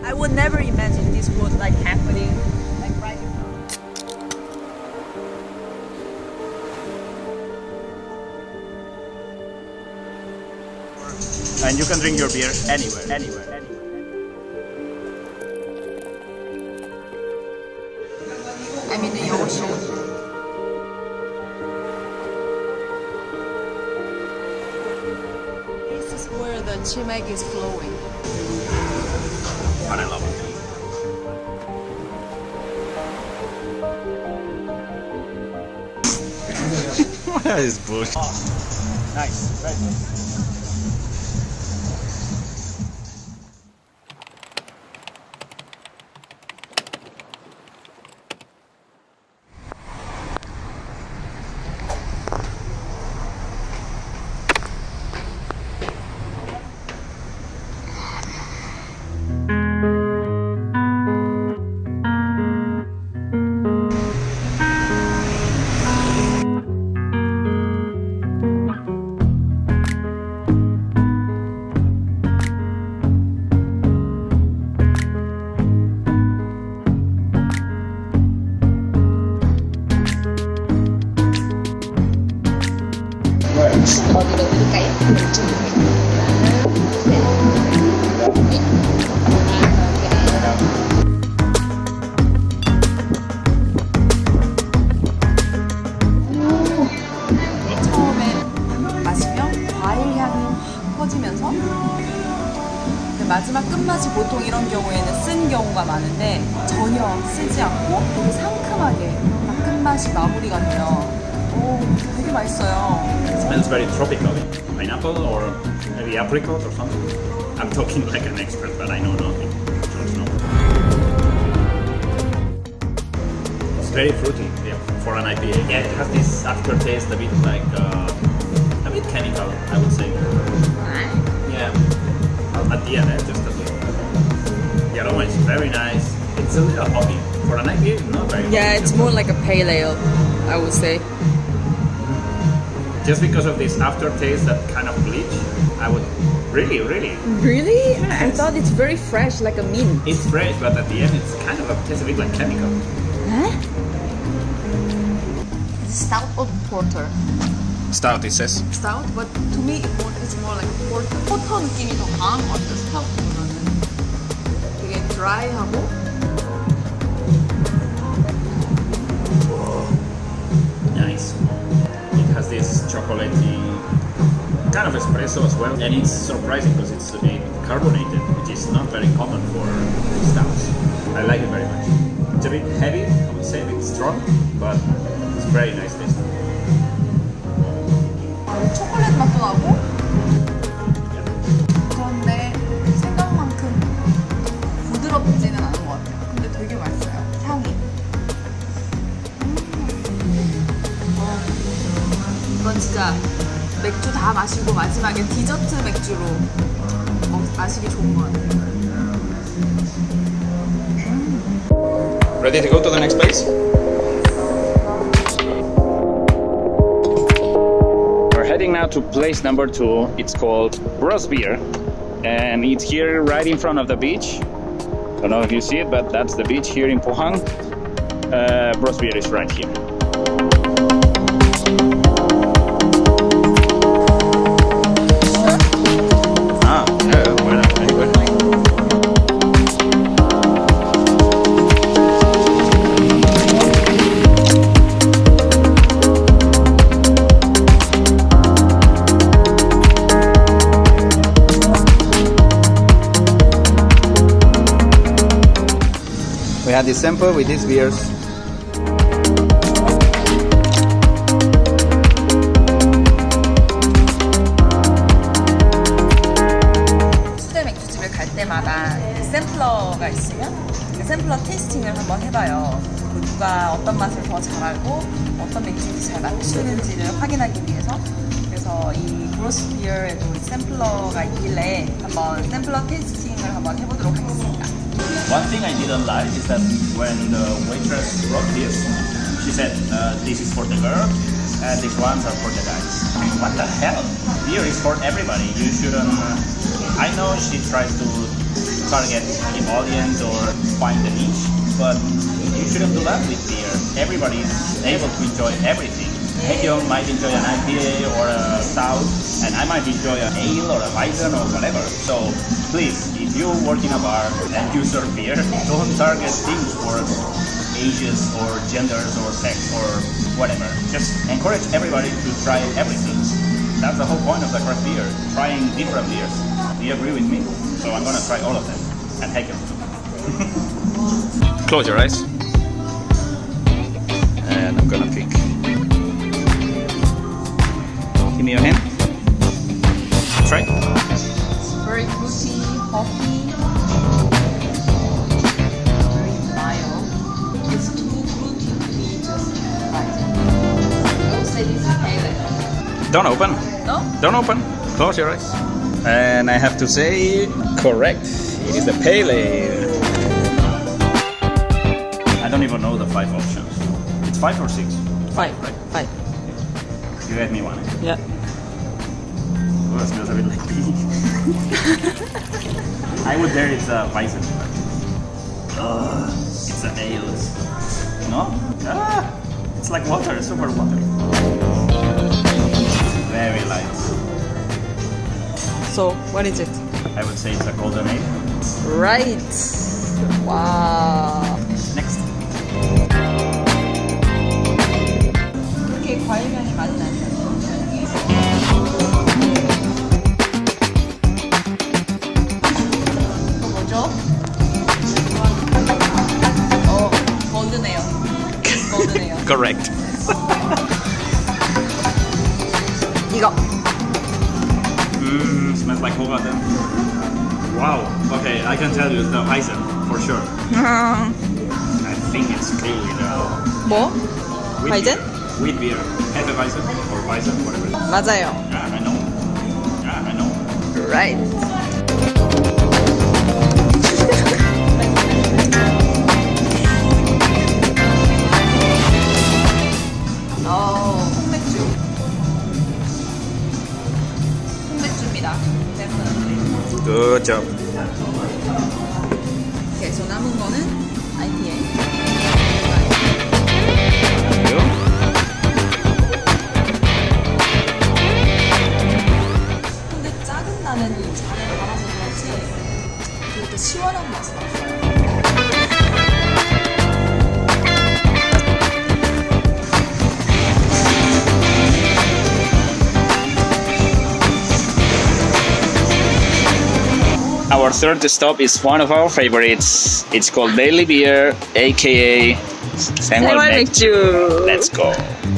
I would never imagine this would like happening like right in front. And you can drink your beer anywhere, anywhere, anywhere. I'm in the ocean. This is where the Chimek is flowing. But I love it. What is bullshit? Oh, nice, very nice. 어디로 올릴까요? 처음에 마시면 과일 향이 확 퍼지면서 마지막 끝맛이 보통 이런 경우에는 쓴 경우가 많은데 전혀 쓰지 않고 되게 상큼하게 딱 끝맛이 마무리가 돼요. 오, 되게 맛있어요. It smells very tropical. Pineapple or maybe apricot or something. I'm talking like an expert, but I know nothing. George knows. It's very fruity, yeah, for an IPA. Yeah, it has this aftertaste, a bit like a bit chemical, I would say. Yeah, at the end, just a little. The aroma is very nice. It's a little hoppy. For an IPA, it's not very. Yeah, hoppy. it's more like a pale ale, I would say. Just because of this aftertaste, that kind of bleach, I would really. Really? Yes. I thought it's very fresh, like a mint. It's fresh, but at the end, it's kind of tastes a bit like chemical. Huh? Stout or porter? Stout, it says. Stout, but to me it's more like porter. 포터 느낌이 더 강한 것 같아요, 스타우트보다는. 되게 드라이하고. Nice. It has this chocolatey kind of espresso as well, and it's surprising because it's a bit carbonated, which is not very common for stouts. I like it very much. It's a bit heavy, I would say a bit strong, but it's very nice taste. 초콜릿 맛도 나고. 그런데 생각만큼 부드럽지는 않은 것 같아요. 근데 되게 맛있어요. 향이. 이건 진짜 맥주 다 마시고 마지막에 디저트 맥주로 마시기 좋은 것 같아요. Ready to go to the next place? We're heading now to place number 2. It's called Brosbeer, and it's here right in front of the beach. Don't know if you see it, but that's the beach here in Pohang. Brosbeer is right here. We had this sample with these beers. 수제 맥주집을 갈 때마다 샘플러가 있으면 그 샘플러 테이스팅을 한번 해봐요. 누가 어떤 맛을 더 잘 알고 어떤 맥주인지 잘 맞추는지를 확인하기 위해서. 그래서 이 브로스비어에도 샘플러가 있길래 한번 샘플러 테이스팅을 한번 해보도록 하겠습니다. One thing I didn't like is that when the waitress brought this, she said, this is for the girl and these ones are for the guys. What the hell? beer is for everybody. You shouldn't. I know she tries to target the audience or find the niche, but you shouldn't do that with beer. Everybody is able to enjoy everything. Maekju might enjoy an IPA or a stout, and I might enjoy an ale or a Weizen or whatever. So please, if you work in a bar and you serve beer, don't target things for ages or genders or sex or whatever. Just encourage everybody to try everything. That's the whole point of the craft beer, trying different beers. Do you agree with me? So I'm gonna try all of them and take them. Close your eyes. And I'm gonna pick. Give me your hand. Try. It's very fruity, hoppy, very mild. It's too fruity to be just right. I would say this is pale ale. Don't open. No? Don't open. Close your eyes. And I have to say, correct. It is the pale ale. I don't even know the 5 options. It's 5 or 6? 5. Right. 5. You gave me one. Yeah. Oh, it smells a bit like pee. I would dare it's a Weizen. It's an ale. No? It's like water, super water. Very light. So, what is it? I would say it's a golden ale. Right. Wow. Next. 그렇게 과일 향이 많이 나요. 이거 뭐죠? 골드네요. 골드네요. Correct. 이거. Smells like Goethe. Wow. Okay, I can tell you it's the Weizen for sure. I think it's clearly the 뭐? wheat Weizen? beer. Wheat beer. Heavy Weizen or Weizen, whatever. 맞아요. Yeah, I know. Yeah, I know. Right. 홍맥주. 홍맥주입니다. Definitely. Good job. 오케이, 저 남은 거는 IPA. 근데 작은 나는 이 잔에 담아서 그런지 그것도 시원한 맛이 났어요. Our third stop is one of our favorites. It's called Daily Beer, aka 생활 맥주. Let's go. Let's go.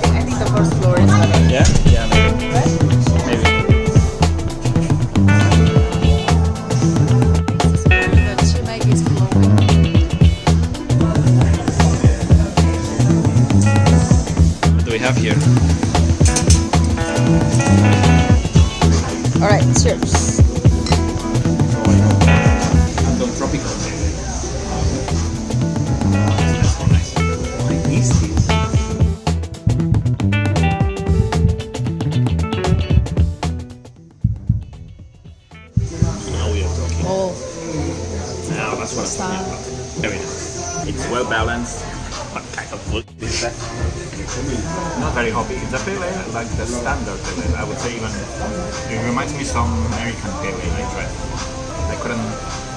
I think the first floor is better. Yeah? Yeah, maybe. Maybe. The Chimek is flowing. What do we have here? Alright, cheers. Don't tropical. That's so nice. What is this? Now we are talking. Oh, Now that's what I'm talking about. Very nice. It's well balanced. What kind of food is that? Not very hoppy. It's a pale ale, like the standard pale ale. I would say even it reminds me some American pale ale I tried. I couldn't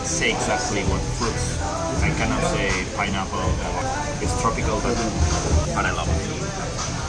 say exactly what fruits. I cannot say pineapple or it's tropical, but I love it.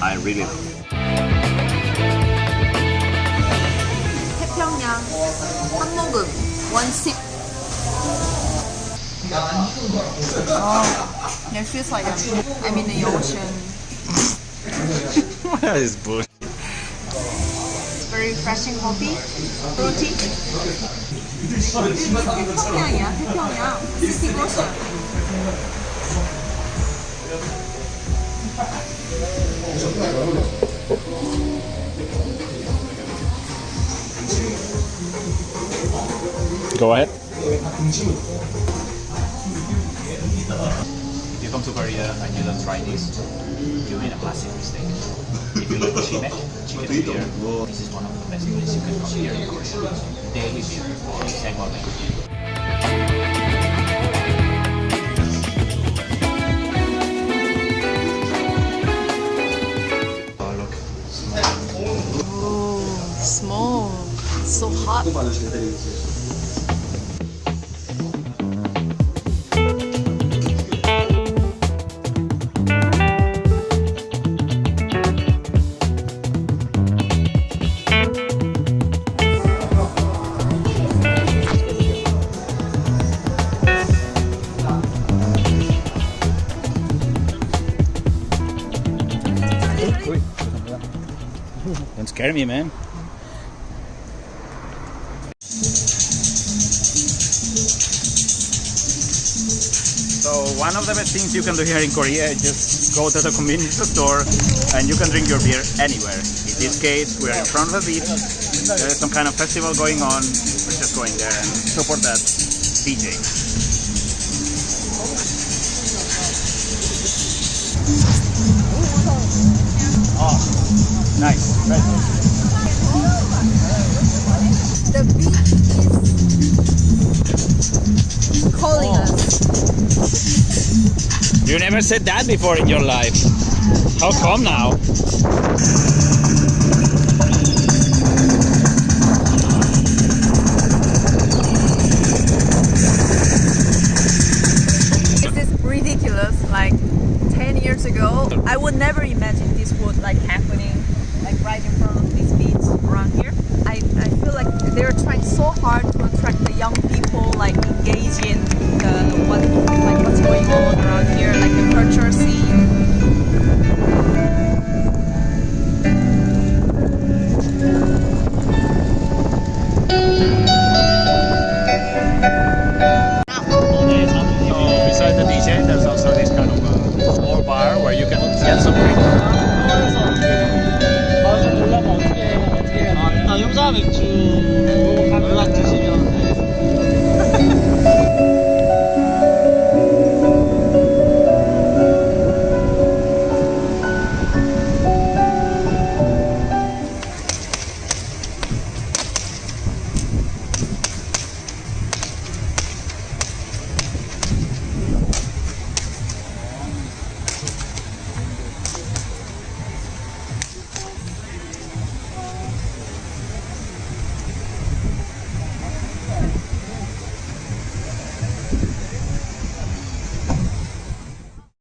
I really love it. 태평양 한 모금, one sip. Oh, it feels like I'm in the ocean. What is bullshit? It's very very refreshing coffee. Fruity. 태평양이야, 태평양. City Ocean. Go ahead. If you come to Korea and you don't try this, you made a massive mistake. If you like Chimek, chicken beer, this is one of the best places you can come here in Korea. Daily beer, Sangwon. Oh look, Smoke. So hot. Don't scare me, man. So one of the best things you can do here in Korea is just go to the convenience store and you can drink your beer anywhere. In this case, we are in front of the beach. There is some kind of festival going on. We're just going there and support that DJ. Oh, nice. Right. The beach is calling us. You never said that before in your life. How come now? This is ridiculous. Like 10 years ago, I would never imagine this would like happening like right in front of this beach around here. I feel like they're trying so hard to attract the young people, like engage in what's going on around here, like the culture scene. So besides the DJ, there's also this kind of small bar where you can get some drink. 일단 용사 맥주 연락 주시